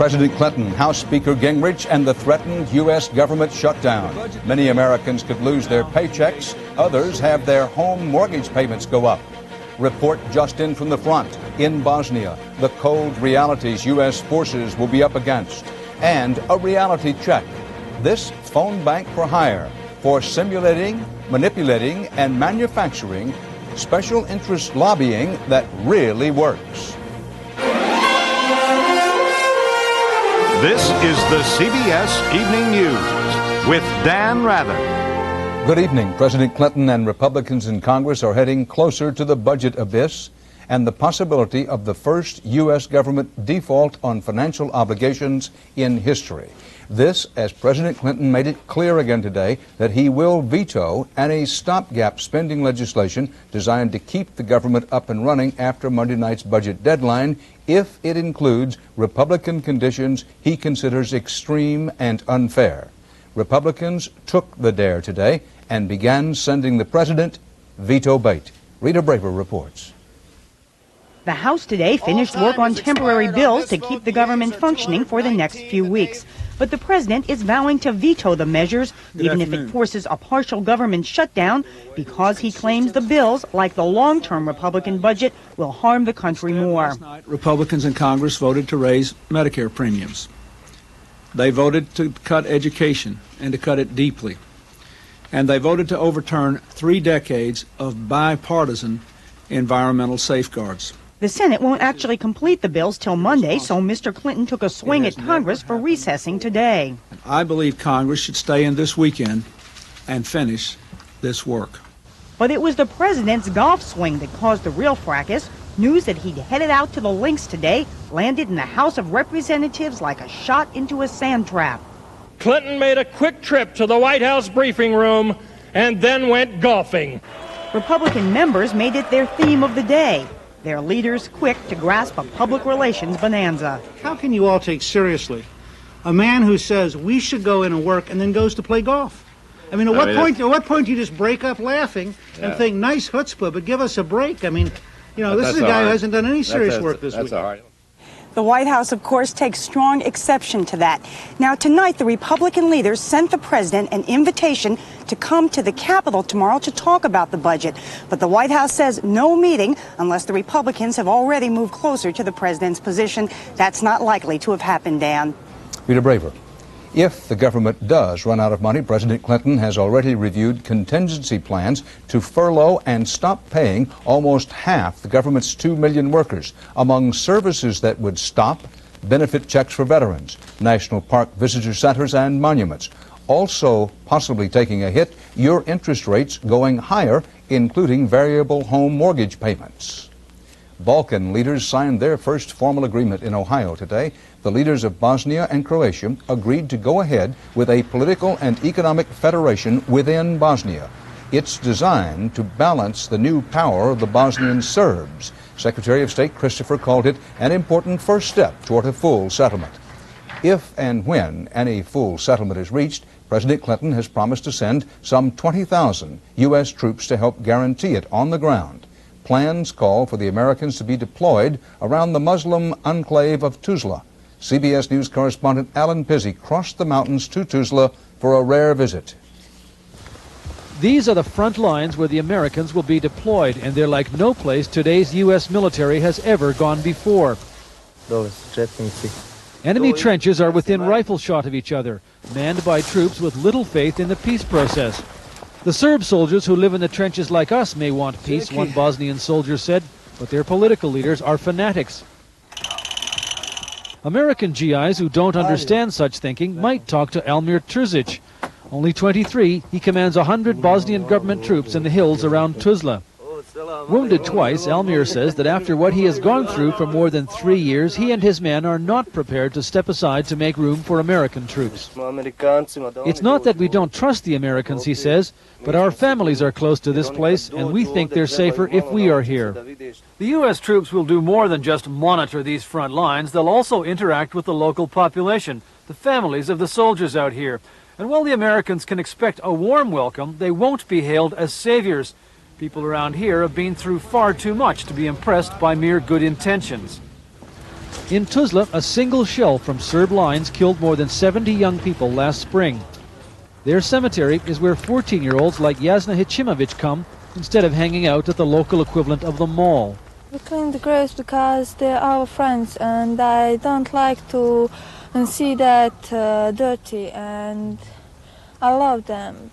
President Clinton, House Speaker Gingrich, and the threatened U.S. government shutdown. Many Americans could lose their paychecks. Others have their home mortgage payments go up. Report just in from the front. In Bosnia, the cold realities U.S. forces will be up against. And a reality check. This phone bank for hire for simulating, manipulating, and manufacturing special interest lobbying that really works. This is the CBS Evening News with Dan Rather. Good evening. President Clinton and Republicans in Congress are heading closer to the budget abyss and the possibility of the first U.S. government default on financial obligations in history. This, as President Clinton made it clear again today that he will veto any stopgap spending legislation designed to keep the government up and running after Monday night's budget deadline if it includes Republican conditions he considers extreme and unfair. Republicans took the dare today and began sending the president veto bait. Rita Braver reports. The House today finished work on temporary bills to keep the government functioning for the next few weeks. But the president is vowing to veto the measures, even if it forces a partial government shutdown, because he claims the bills, like the long-term Republican budget, will harm the country more. Last night, Republicans in Congress voted to raise Medicare premiums. They voted to cut education and to cut it deeply. And they voted to overturn 3 decades of bipartisan environmental safeguards. The Senate won't actually complete the bills till Monday, so Mr. Clinton took a swing at Congress for recessing today. I believe Congress should stay in this weekend and finish this work. But it was the president's golf swing that caused the real fracas. News that he'd headed out to the links today landed in the House of Representatives like a shot into a sand trap. Clinton made a quick trip to the White House briefing room and then went golfing. Republican members made it their theme of the day. Their leaders quick to grasp a public relations bonanza. How can you all take seriously a man who says we should go in and work and then goes to play golf? I mean, at what point do you just break up laughing and think, nice chutzpah, but give us a break? I mean, you know, this is a guy who hasn't done any serious work this week. The White House, of course, takes strong exception to that. Now, tonight, the Republican leaders sent the president an invitation to come to the Capitol tomorrow to talk about the budget. But the White House says no meeting unless the Republicans have already moved closer to the president's position. That's not likely to have happened, Dan. Rita Braver. If the government does run out of money, President Clinton has already reviewed contingency plans to furlough and stop paying almost half the government's 2 million workers. Among services that would stop, benefit checks for veterans, national park visitor centers, and monuments. Also possibly taking a hit, your interest rates going higher, including variable home mortgage payments. Balkan leaders signed their first formal agreement in Ohio today. The leaders of Bosnia and Croatia agreed to go ahead with a political and economic federation within Bosnia. It's designed to balance the new power of the Bosnian Serbs. Secretary of State Christopher called it an important first step toward a full settlement. If and when any full settlement is reached, President Clinton has promised to send some 20,000 U.S. troops to help guarantee it on the ground. Plans call for the Americans to be deployed around the Muslim enclave of Tuzla. CBS News correspondent Alan Pizzi crossed the mountains to Tuzla for a rare visit. These are the front lines where the Americans will be deployed, and they're like no place today's U.S. military has ever gone before. Enemy trenches are within rifle shot of each other, manned by troops with little faith in the peace process. The Serb soldiers who live in the trenches like us may want peace, one Bosnian soldier said, but their political leaders are fanatics. American GIs who don't understand such thinking might talk to Almir Terzic. Only 23, he commands 100 Bosnian government troops in the hills around Tuzla. Wounded twice, Almir says that after what he has gone through for more than 3 years, he and his men are not prepared to step aside to make room for American troops. It's not that we don't trust the Americans, he says, but our families are close to this place, and we think they're safer if we are here. The U.S. troops will do more than just monitor these front lines. They'll also interact with the local population, the families of the soldiers out here. And while the Americans can expect a warm welcome, they won't be hailed as saviors. People around here have been through far too much to be impressed by mere good intentions. In Tuzla, a single shell from Serb lines killed more than 70 young people last spring. Their cemetery is where 14-year-olds like Jasna Hachimovic come instead of hanging out at the local equivalent of the mall. We clean the graves because they're our friends, and I don't like to see that dirty, and I love them.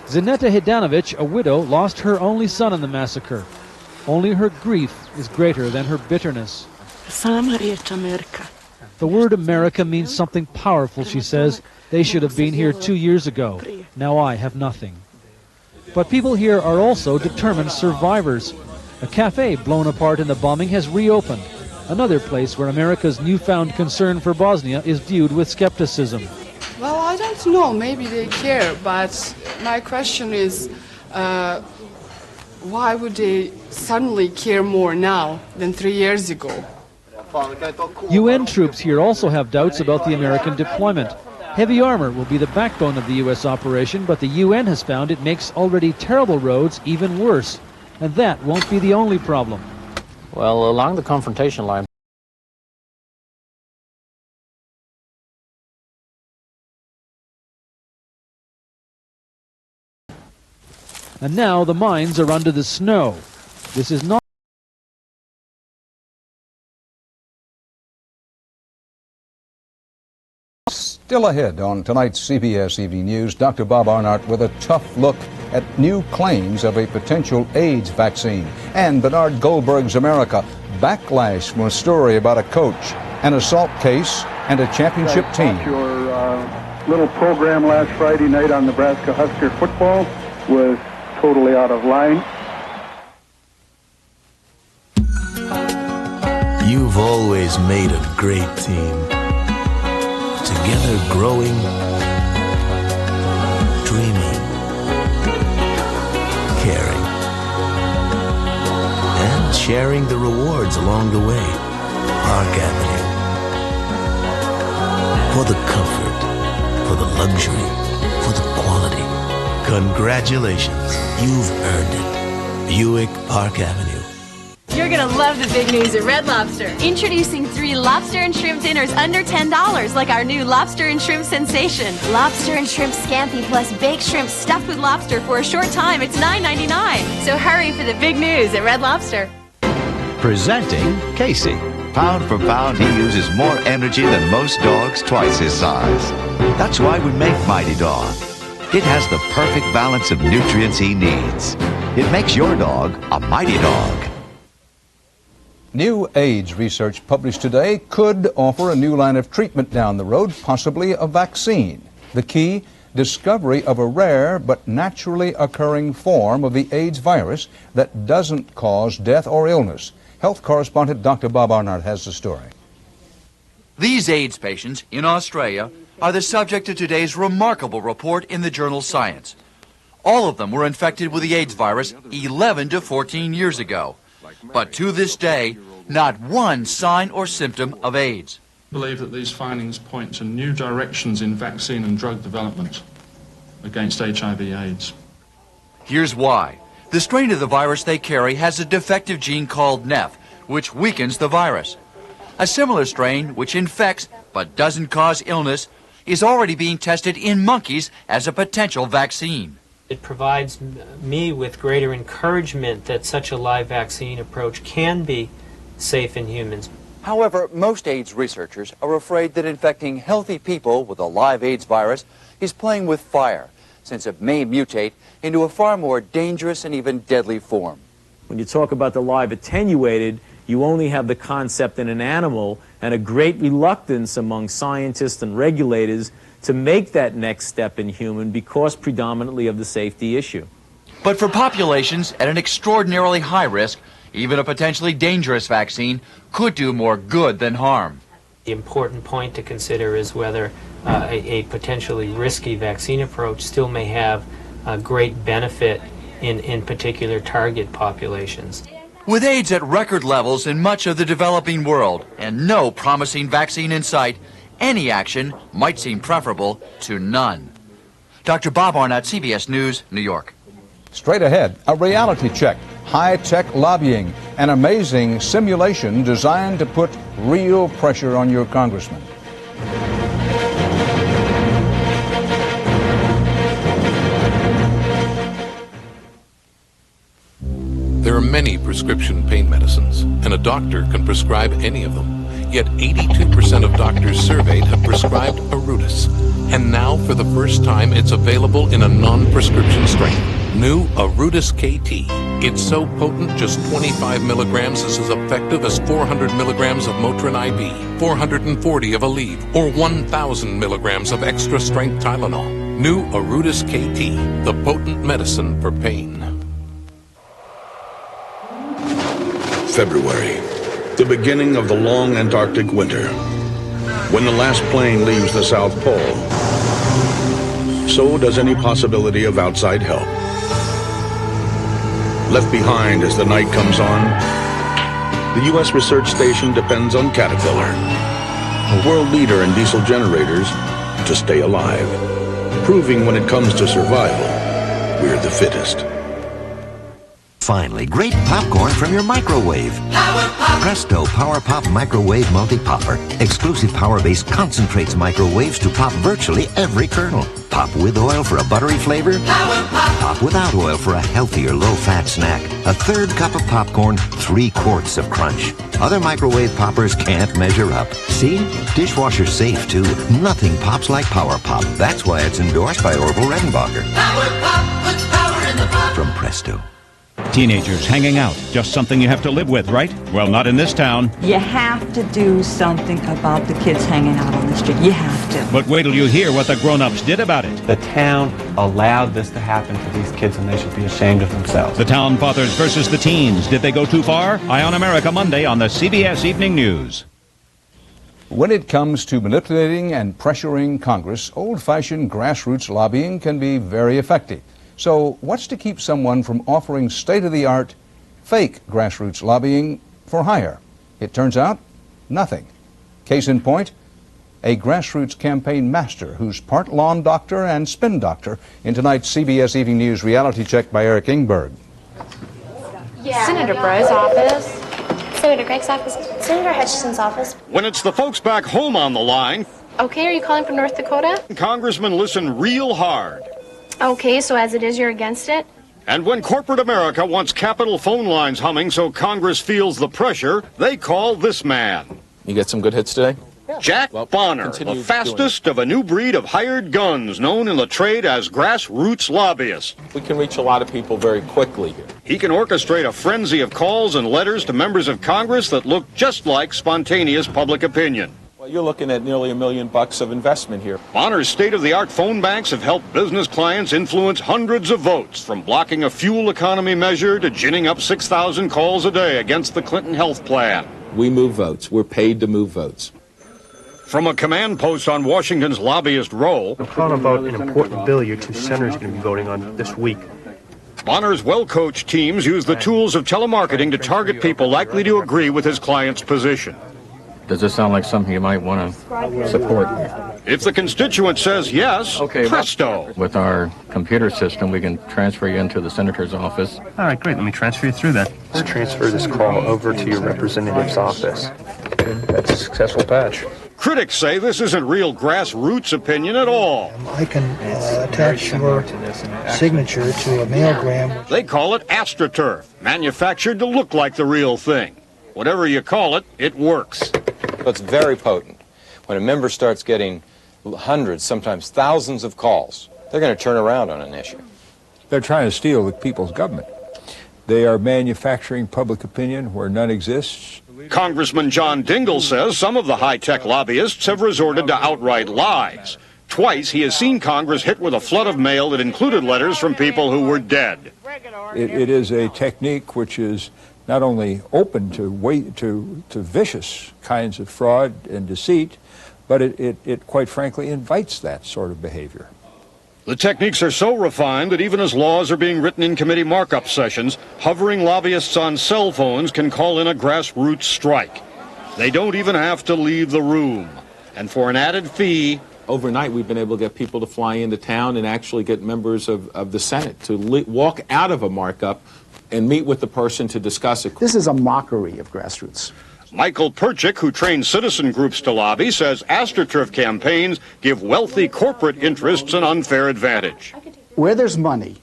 Zineta Hidanovic, a widow, lost her only son in the massacre. Only her grief is greater than her bitterness. The word America means something powerful, she says. They should have been here 2 years ago. Now I have nothing. But people here are also determined survivors. A cafe blown apart in the bombing has reopened, another place where America's newfound concern for Bosnia is viewed with skepticism. Well, I don't know. Maybe they care, but my question is, why would they suddenly care more now than 3 years ago? UN troops here also have doubts about the American deployment. Heavy armor will be the backbone of the U.S. operation, but the UN has found it makes already terrible roads even worse. And that won't be the only problem. Well, along the confrontation line, and now the mines are under the snow. This is not Still ahead on tonight's CBS Evening News, Dr. Bob Arnott with a tough look at new claims of a potential AIDS vaccine. And Bernard Goldberg's America, backlash from a story about a coach, an assault case, and a championship team. Your little program last Friday night on Nebraska Husker football was totally out of line. You've always made a great team. Together growing, dreaming, caring, and sharing the rewards along the way. Park Avenue. For the comfort, for the luxury, for the quality. Congratulations, you've earned it. Buick Park Avenue. You're gonna love the big news at Red Lobster. Introducing 3 lobster and shrimp dinners under $10, like our new lobster and shrimp sensation. Lobster and shrimp scampi plus baked shrimp stuffed with lobster for a short time. It's $9.99. So hurry for the big news at Red Lobster. Presenting Casey. Pound for pound, he uses more energy than most dogs, twice his size. That's why we make Mighty Dog. It has the perfect balance of nutrients he needs. It makes your dog a mighty dog. New AIDS research published today could offer a new line of treatment down the road, possibly a vaccine. The key, discovery of a rare but naturally occurring form of the AIDS virus that doesn't cause death or illness. Health correspondent Dr. Bob Arnott has the story. These AIDS patients in Australia are the subject of today's remarkable report in the journal Science. All of them were infected with the AIDS virus 11 to 14 years ago. But to this day, not one sign or symptom of AIDS. I believe that these findings point to new directions in vaccine and drug development against HIV/AIDS. Here's why. The strain of the virus they carry has a defective gene called NEF, which weakens the virus. A similar strain, which infects but doesn't cause illness, is already being tested in monkeys as a potential vaccine. It provides me with greater encouragement that such a live vaccine approach can be safe in humans. However, most AIDS researchers are afraid that infecting healthy people with a live AIDS virus is playing with fire, since it may mutate into a far more dangerous and even deadly form. When you talk about the live attenuated, you only have the concept in an animal and a great reluctance among scientists and regulators to make that next step in human because predominantly of the safety issue. But for populations at an extraordinarily high risk, even a potentially dangerous vaccine could do more good than harm. The important point to consider is whether a potentially risky vaccine approach still may have a great benefit in particular target populations. With AIDS at record levels in much of the developing world and no promising vaccine in sight, any action might seem preferable to none. Dr. Bob Arnott, CBS News, New York. Straight ahead, a reality check. high-tech lobbying, an amazing simulation designed to put real pressure on your congressman. There are many prescription pain medicines, and a doctor can prescribe any of them. Yet 82% of doctors surveyed have prescribed Arutis. And now, for the first time, it's available in a non-prescription strength. New Arutis KT. It's so potent, just 25 milligrams is as effective as 400 milligrams of Motrin IB, 440 of Aleve, or 1,000 milligrams of extra-strength Tylenol. New Arutis KT, the potent medicine for pain. February, the beginning of the long Antarctic winter. When the last plane leaves the South Pole, so does any possibility of outside help. Left behind as the night comes on, the U.S. research station depends on Caterpillar, a world leader in diesel generators, to stay alive, proving when it comes to survival, we're the fittest. Finally, great popcorn from your microwave. Power Pop. Presto Power Pop Microwave Multi-Popper. Exclusive power-based concentrates microwaves to pop virtually every kernel. Pop with oil for a buttery flavor. Power Pop. Pop without oil for a healthier, low-fat snack. A third cup of popcorn, 3 quarts of crunch. Other microwave poppers can't measure up. See? Dishwasher safe, too. Nothing pops like Power Pop. That's why it's endorsed by Orville Redenbacher. Power Pop puts power in the pop. From Presto. Teenagers hanging out, just something you have to live with, right? Well, not in this town. You have to do something about the kids hanging out on the street. You have to. But wait till you hear what the grown-ups did about it. The town allowed this to happen to these kids, and they should be ashamed of themselves. The town fathers versus the teens. Did they go too far? Eye on America Monday on the CBS Evening News. When it comes to manipulating and pressuring Congress, old-fashioned grassroots lobbying can be very effective. So what's to keep someone from offering state-of-the-art fake grassroots lobbying for hire? It turns out, nothing. Case in point, a grassroots campaign master who's part lawn doctor and spin doctor in tonight's CBS Evening News reality check by Eric Ingberg. Yeah. Senator Breaux's office. Senator Gregg's office. Senator Hutchison's office. When it's the folks back home on the line. Okay, are you calling from North Dakota? Congressmen listen real hard. Okay, so as it is, you're against it? And when corporate America wants Capitol phone lines humming so Congress feels the pressure, they call this man. You get some good hits today? Jack Bonner, the fastest of a new breed of hired guns known in the trade as grassroots lobbyists. We can reach a lot of people very quickly here. He can orchestrate a frenzy of calls and letters to members of Congress that look just like spontaneous public opinion. Well, you're looking at nearly $1 million of investment here. Bonner's state-of-the-art phone banks have helped business clients influence hundreds of votes, from blocking a fuel economy measure to ginning up 6,000 calls a day against the Clinton health plan. We move votes. We're paid to move votes. From a command post on Washington's lobbyist roll, I'm calling about an important bill your two senators are going to be voting on this week. Bonner's well-coached teams use the tools of telemarketing to target people likely to agree with his client's position. Does this sound like something you might want to support? If the constituent says yes, okay, presto. With our computer system, we can transfer you into the senator's office. All right, great. Let me transfer you through that. Let's transfer this call over to your representative's office. That's a successful patch. Critics say this isn't real grassroots opinion at all. I can attach your signature to a mailgram. They call it AstroTurf, manufactured to look like the real thing. Whatever you call it, it works. It's very potent. When a member starts getting hundreds, sometimes thousands of calls, they're going to turn around on an issue. They're trying to steal the people's government. They are manufacturing public opinion where none exists. Congressman John Dingell says some of the high-tech lobbyists have resorted to outright lies. Twice he has seen Congress hit with a flood of mail that included letters from people who were dead. It is a technique which is not only open to vicious kinds of fraud and deceit, but it quite frankly invites that sort of behavior. The techniques are so refined that even as laws are being written in committee markup sessions, hovering lobbyists on cell phones can call in a grassroots strike. They don't even have to leave the room. And for an added fee... Overnight, we've been able to get people to fly into town and actually get members of the Senate to walk out of a markup and meet with the person to discuss it. This is a mockery of grassroots. Michael Perchik, who trains citizen groups to lobby, says AstroTurf campaigns give wealthy corporate interests an unfair advantage. Where there's money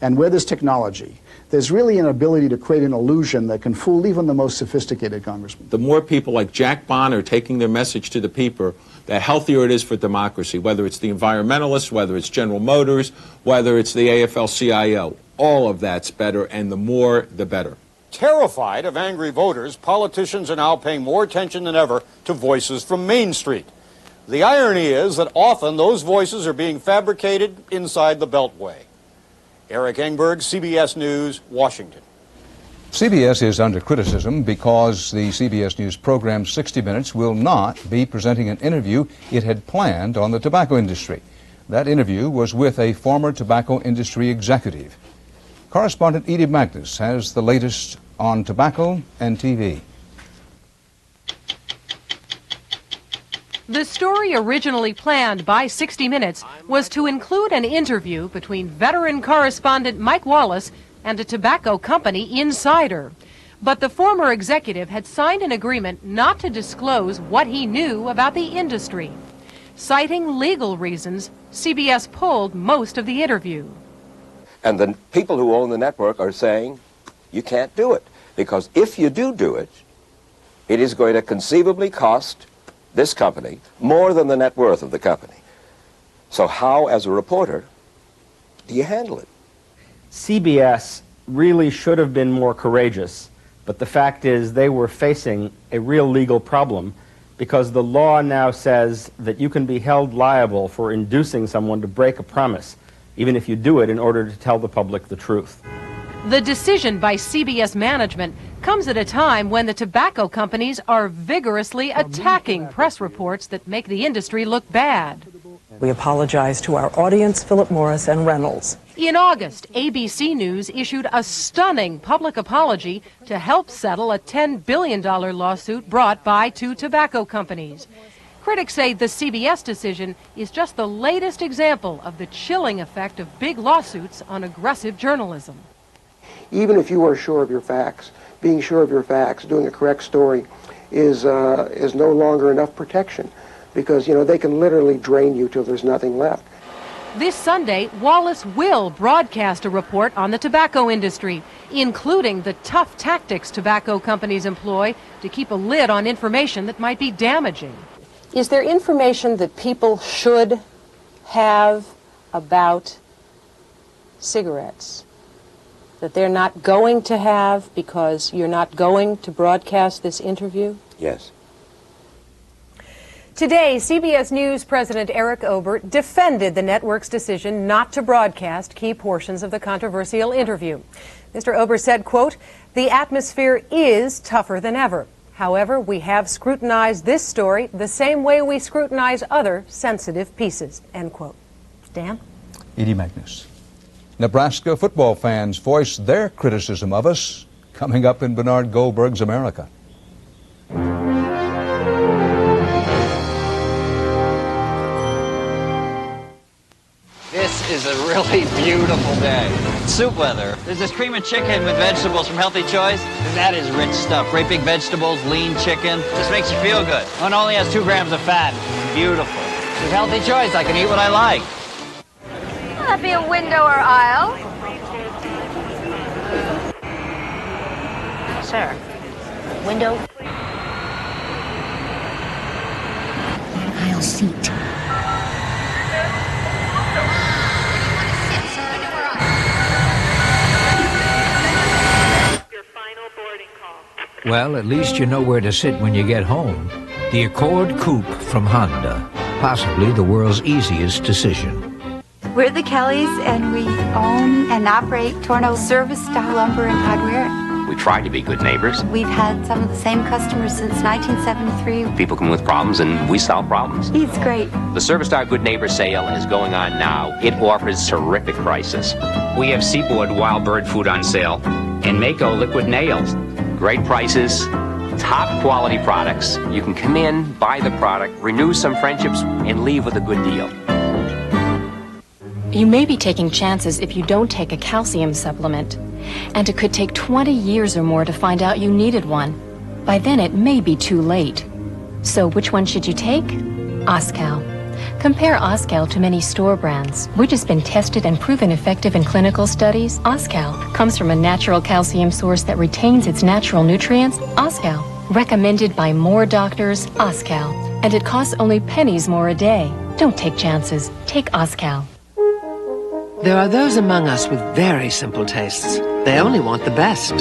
and where there's technology, there's really an ability to create an illusion that can fool even the most sophisticated congressman. The more people like Jack Bonner taking their message to the people, the healthier it is for democracy, whether it's the environmentalists, whether it's General Motors, whether it's the AFL-CIO. All of that's better, and the more, the better. Terrified of angry voters, politicians are now paying more attention than ever to voices from Main Street. The irony is that often those voices are being fabricated inside the Beltway. Eric Engberg, CBS News, Washington. CBS is under criticism because the CBS News program 60 Minutes will not be presenting an interview it had planned on the tobacco industry. That interview was with a former tobacco industry executive. Correspondent Edie Magnus has the latest on tobacco and TV. The story originally planned by 60 Minutes was to include an interview between veteran correspondent Mike Wallace and a tobacco company insider. But the former executive had signed an agreement not to disclose what he knew about the industry. Citing legal reasons, CBS pulled most of the interview. And the people who own the network are saying, you can't do it. Because if you do it, it is going to conceivably cost this company more than the net worth of the company. So how, as a reporter, do you handle it? CBS really should have been more courageous, but the fact is they were facing a real legal problem because the law now says that you can be held liable for inducing someone to break a promise, even if you do it in order to tell the public the truth. The decision by CBS management comes at a time when the tobacco companies are vigorously attacking press reports that make the industry look bad. We apologize to our audience, Philip Morris and Reynolds. In August, ABC News issued a stunning public apology to help settle a $10 billion lawsuit brought by two tobacco companies. Critics say the CBS decision is just the latest example of the chilling effect of big lawsuits on aggressive journalism. Even if you are sure of your facts, being sure of your facts, doing a correct story is no longer enough protection because, you know, they can literally drain you till there's nothing left. This Sunday, Wallace will broadcast a report on the tobacco industry, including the tough tactics tobacco companies employ to keep a lid on information that might be damaging. Is there information that people should have about cigarettes that they're not going to have because you're not going to broadcast this interview? Yes. Today, CBS News President Eric Ober defended the network's decision not to broadcast key portions of the controversial interview. Mr. Ober said, quote, "The atmosphere is tougher than ever. However, we have scrutinized this story the same way we scrutinize other sensitive pieces," end quote. Dan? Edie Magnus. Nebraska football fans voice their criticism of us coming up in Bernard Goldberg's America. This is a really beautiful day. Soup weather. There's this cream of chicken with vegetables from Healthy Choice. That is rich stuff. Great big vegetables, lean chicken. Just makes you feel good. And only has 2 grams of fat. Beautiful. With Healthy Choice, I can eat what I like. Will that be a window or aisle? Sir, window. Aisle seat. Well, at least you know where to sit when you get home. The Accord Coupe from Honda. Possibly the world's easiest decision. We're the Kellys, and we own and operate Torno Service Style Lumber and Hardware. We try to be good neighbors. We've had some of the same customers since 1973. People come with problems, and we solve problems. He's great. The Service Star Good Neighbor sale is going on now. It offers terrific prices. We have Seaboard Wild Bird Food on sale and Mako Liquid Nails. Great prices, top quality products. You can come in, buy the product, renew some friendships, and leave with a good deal. You may be taking chances if you don't take a calcium supplement, and it could take 20 years or more to find out you needed one. By then, it may be too late. So which one should you take? Oscal. Compare Oscal to many store brands, which has been tested and proven effective in clinical studies. Oscal comes from a natural calcium source that retains its natural nutrients. Oscal. Recommended by more doctors. Oscal. And it costs only pennies more a day. Don't take chances. Take Oscal. There are those among us with very simple tastes. They only want the best.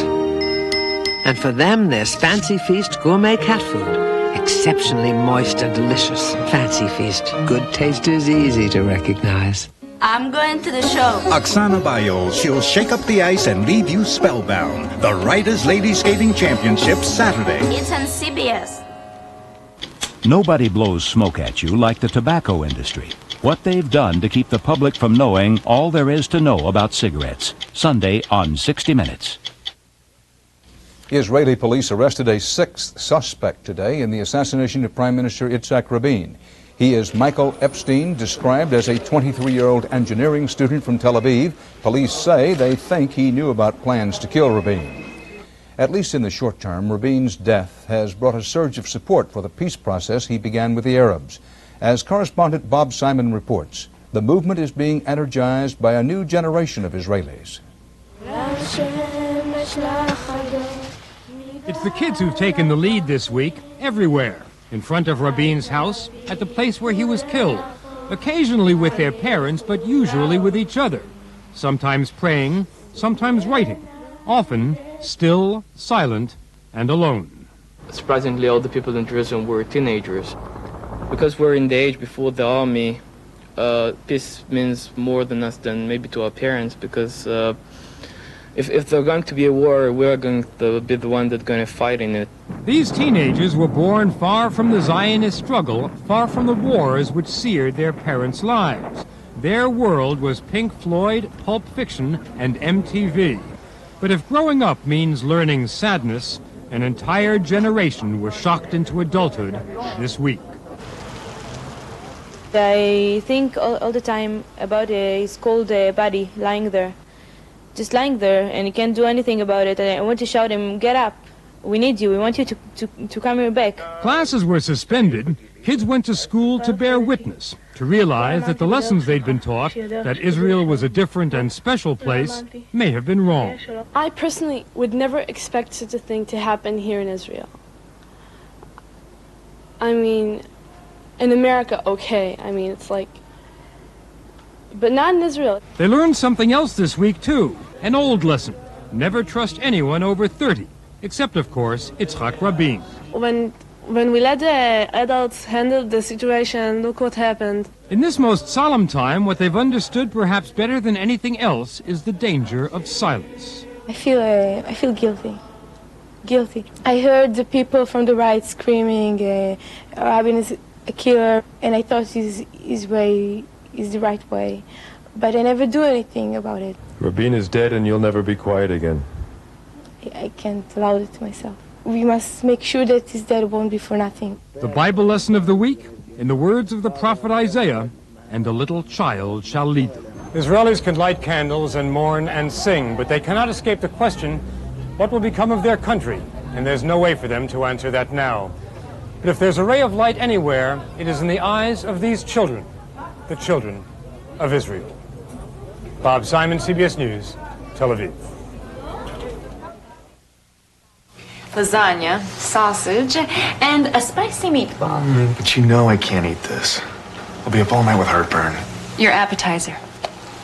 And for them, there's Fancy Feast gourmet cat food. Exceptionally moist and delicious. Fancy Feast. Good taste is easy to recognize. I'm going to the show. Oksana Bayol, she'll shake up the ice and leave you spellbound. The Riders Ladies Skating Championships, Saturday. It's on CBS. Nobody blows smoke at you like the tobacco industry. What they've done to keep the public from knowing all there is to know about cigarettes. Sunday on 60 Minutes. Israeli police arrested a sixth suspect today in the assassination of Prime Minister Yitzhak Rabin. He is Michael Epstein, described as a 23-year-old engineering student from Tel Aviv. Police say they think he knew about plans to kill Rabin. At least in the short term, Rabin's death has brought a surge of support for the peace process he began with the Arabs. As correspondent Bob Simon reports, the movement is being energized by a new generation of Israelis. It's the kids who've taken the lead this week, everywhere. In front of Rabin's house, at the place where he was killed. Occasionally with their parents, but usually with each other. Sometimes praying, sometimes writing. Often still, silent, and alone. Surprisingly, all the people in Jerusalem were teenagers. Because we're in the age before the army, peace means more than us than maybe to our parents, because if there's going to be a war, we're going to be the one that's going to fight in it. These teenagers were born far from the Zionist struggle, far from the wars which seared their parents' lives. Their world was Pink Floyd, Pulp Fiction, and MTV. But if growing up means learning sadness, an entire generation was shocked into adulthood this week. I think all the time about his cold body lying there. Just lying there, and he can't do anything about it. And I want to shout him, get up. We need you. We want you to come here back. Classes were suspended. Kids went to school to bear witness, to realize that the lessons they'd been taught, that Israel was a different and special place, may have been wrong. I personally would never expect such a thing to happen here in Israel. I mean, in America, okay. I mean, it's like, but not in Israel. They learned something else this week, too. An old lesson. Never trust anyone over 30. Except, of course, Yitzhak Rabin. When we let the adults handle the situation, look what happened. In this most solemn time, what they've understood perhaps better than anything else is the danger of silence. I feel guilty. Guilty. I heard the people from the right screaming, Rabin is a killer, and I thought his way is the right way. But I never do anything about it. Rabin is dead and you'll never be quiet again. I can't allow it to myself. We must make sure that his death won't be for nothing. The Bible lesson of the week, in the words of the prophet Isaiah, and a little child shall lead them. Israelis can light candles and mourn and sing, but they cannot escape the question, what will become of their country? And there's no way for them to answer that now. But if there's a ray of light anywhere, it is in the eyes of these children, the children of Israel. Bob Simon, CBS News, Tel Aviv. Lasagna, sausage, and a spicy meatball. But you know I can't eat this. I'll be up all night with heartburn. Your appetizer.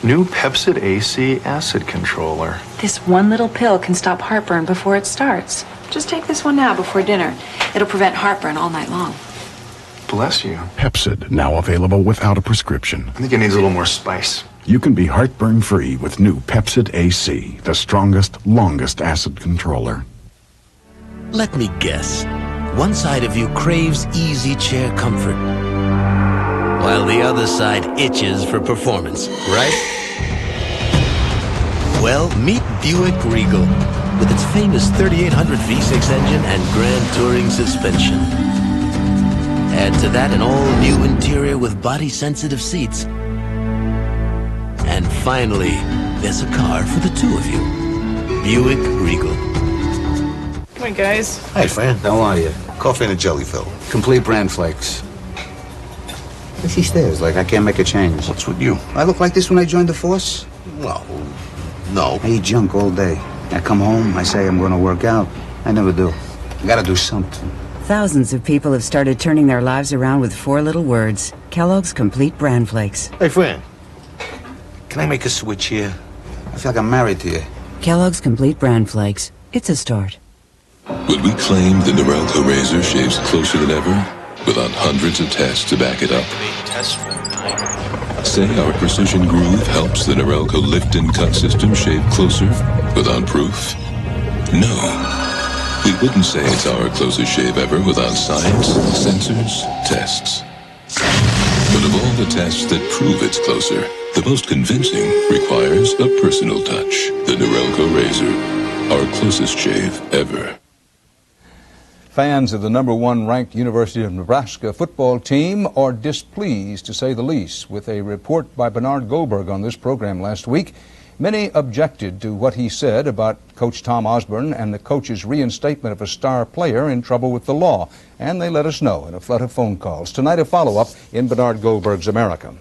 New Pepsid AC acid controller. This one little pill can stop heartburn before it starts. Just take this one now before dinner. It'll prevent heartburn all night long. Bless you. Pepsid, now available without a prescription. I think it needs a little more spice. You can be heartburn-free with new Pepsid AC, the strongest, longest acid controller. Let me guess. One side of you craves easy chair comfort, while the other side itches for performance, right? Well, meet Buick Regal, with its famous 3800 V6 engine and Grand Touring suspension. Add to that an all-new interior with body-sensitive seats. And finally, there's a car for the two of you. Buick Regal. Hi, guys. Hi, Fran. How are you? Coffee and a jelly fill. Complete bran flakes. She stares like I can't make a change. What's with you? I look like this when I joined the force? Well, no. I eat junk all day. I come home, I say I'm going to work out. I never do. I got to do something. Thousands of people have started turning their lives around with 4 little words. Kellogg's Complete Bran Flakes. Hey, Fran. Can I make a switch here? I feel like I'm married to you. Kellogg's Complete Bran Flakes. It's a start. Would we claim the Norelco razor shaves closer than ever, without hundreds of tests to back it up? Say our precision groove helps the Norelco lift and cut system shave closer, without proof? No. We wouldn't say it's our closest shave ever without science, sensors, tests. But of all the tests that prove it's closer, the most convincing requires a personal touch. The Norelco razor, our closest shave ever. Fans of the #1 ranked University of Nebraska football team are displeased, to say the least, with a report by Bernard Goldberg on this program last week. Many objected to what he said about Coach Tom Osborne and the coach's reinstatement of a star player in trouble with the law, and they let us know in a flood of phone calls. Tonight, a follow-up in Bernard Goldberg's America.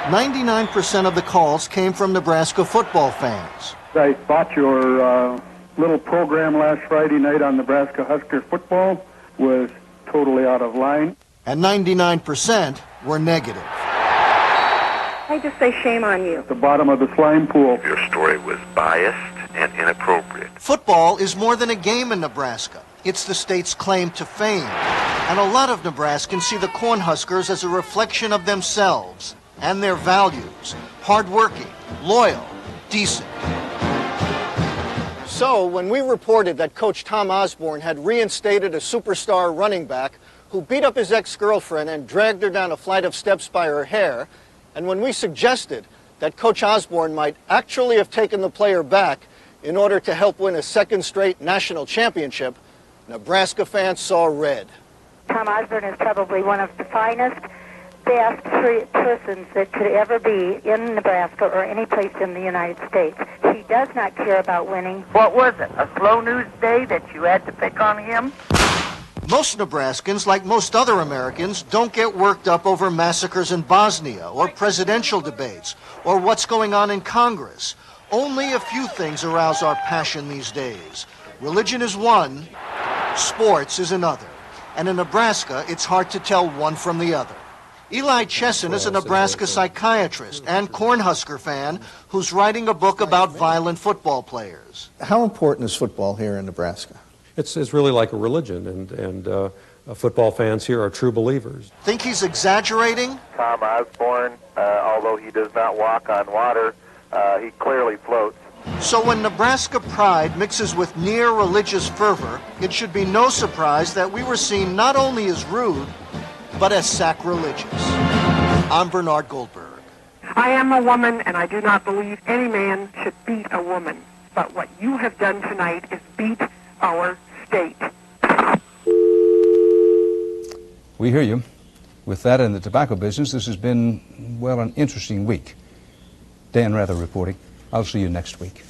"99% of the calls came from Nebraska football fans. I thought your little program last Friday night on Nebraska Husker football was totally out of line. And 99% were negative. I just say shame on you. At the bottom of the slime pool. Your story was biased and inappropriate. Football is more than a game in Nebraska. It's the state's claim to fame. And a lot of Nebraskans see the Cornhuskers as a reflection of themselves and their values. Hardworking, loyal, decent. So, when we reported that Coach Tom Osborne had reinstated a superstar running back who beat up his ex-girlfriend and dragged her down a flight of steps by her hair, and when we suggested that Coach Osborne might actually have taken the player back in order to help win a second straight national championship, Nebraska fans saw red. Tom Osborne is probably one of the finest, best persons that could ever be in Nebraska or any place in the United States. He does not care about winning. What was it, a slow news day that you had to pick on him? Most Nebraskans, like most other Americans, don't get worked up over massacres in Bosnia or presidential debates or what's going on in Congress. Only a few things arouse our passion these days. Religion is one, sports is another. And in Nebraska, it's hard to tell one from the other. Eli Chesson is a Nebraska psychiatrist and Cornhusker fan who's writing a book about violent football players. How important is football here in Nebraska? It's really like a religion, and football fans here are true believers. Think he's exaggerating? Tom Osborne, although he does not walk on water, he clearly floats. So when Nebraska pride mixes with near religious fervor, it should be no surprise that we were seen not only as rude, but as sacrilegious. I'm Bernard Goldberg. I am a woman, and I do not believe any man should beat a woman. But what you have done tonight is beat our state. We hear you. With that in the tobacco business, this has been, well, an interesting week. Dan Rather reporting. I'll see you next week.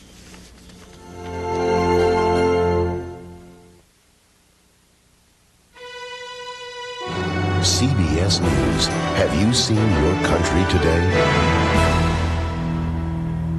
CBS News. Have you seen your country today?